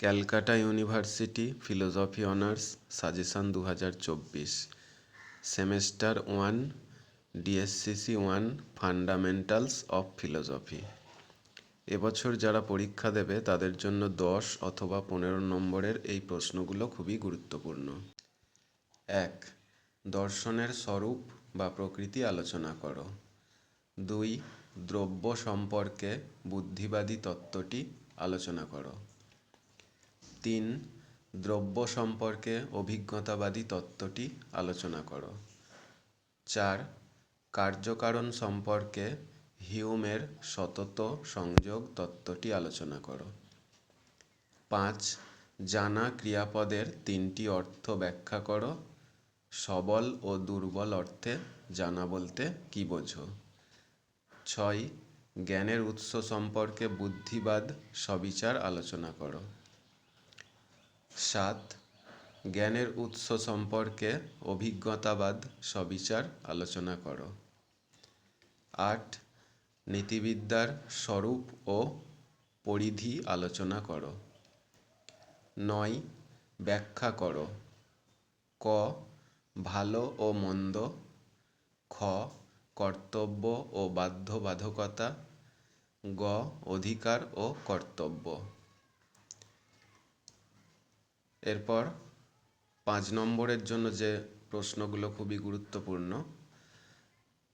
Calcutta university philosophy honours suggestion 2024 semester 1 DSCC 1 fundamentals of philosophy. এবছর যারা পরীক্ষা দেবে তাদের জন্য 10 অথবা 15 নম্বরের এই প্রশ্নগুলো খুবই গুরুত্বপূর্ণ। 1. দর্শনের স্বরূপ বা প্রকৃতি আলোচনা করো। 2. দ্রব্য সম্পর্কে বুদ্ধিবাদী তত্ত্বটি আলোচনা করো। 3. দ্রব্য সম্পর্কে অভিজ্ঞতাবাদী তত্ত্বটি আলোচনা করো। 4. কার্যকারণ সম্পর্কে হিউমের সতত সংযোগ তত্ত্বটি আলোচনা করো। 5. জানা ক্রিয়াপদের 3টি অর্থ ব্যাখ্যা করো। সবল ও দুর্বল অর্থে জানা বলতে কী বোঝো? 6. জ্ঞানের উৎস সম্পর্কে বুদ্ধিবাদ সবিচার আলোচনা করো। 7. জ্ঞানের উৎস সম্পর্কে অভিজ্ঞতাবাদ সবিচার আলোচনা করো। 8. নীতিবিদ্যার স্বরূপ ও পরিধি আলোচনা করো। 9. ব্যাখ্যা করো। ক. ভালো ও মন্দ। খ. কর্তব্য ও বাধ্যবাধকতা। গ. অধিকার ও কর্তব্য। এরপর 5 নম্বরের জন্য যে প্রশ্নগুলো খুবই গুরুত্বপূর্ণ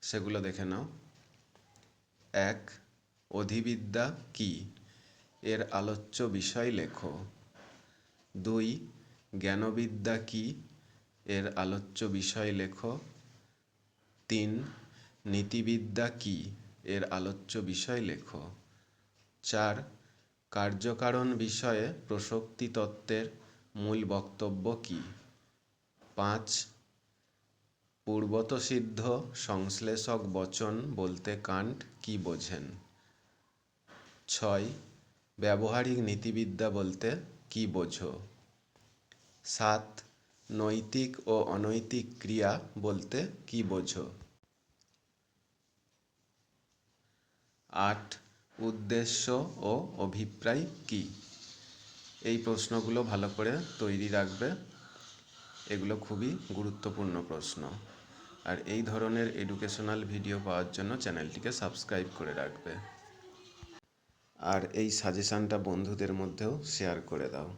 সেগুলো দেখে নাও। 1. অধিবিদ্যা কী? এর আলোচ্য বিষয় লেখো। 2. জ্ঞানবিদ্যা কী? এর আলোচ্য বিষয় লেখো। 3. নীতিবিদ্যা কী? এর আলোচ্য বিষয় লেখো। 4. কার্যকারণ বিষয়ে প্রসক্তি তত্ত্বের মূল বক্তব্য কী? 5. পূর্বতসিদ্ধ সংশ্লেষক বচন বলতে কান্ট কী বোঝেন? 6. ব্যবহারিক নীতিবিদ্যা বলতে কী বোঝো? 7. নৈতিক ও অনৈতিক ক্রিয়া বলতে কী বোঝো? 8. উদ্দেশ্য ও অভিপ্রায় কী? এই প্রশ্নগুলো ভালো করে তৈরি রাখবে। এগুলো খুবই গুরুত্বপূর্ণ প্রশ্ন। আর এই ধরনের এডুকেশনাল ভিডিও পাওয়ার জন্য চ্যানেলটিকে সাবস্ক্রাইব করে রাখবে। আর এই সাজেশানটা বন্ধুদের মধ্যেও শেয়ার করে দাও।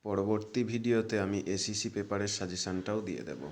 পরবর্তী ভিডিওতে আমি এসিসি পেপারের সাজেশানটাও দিয়ে দেব।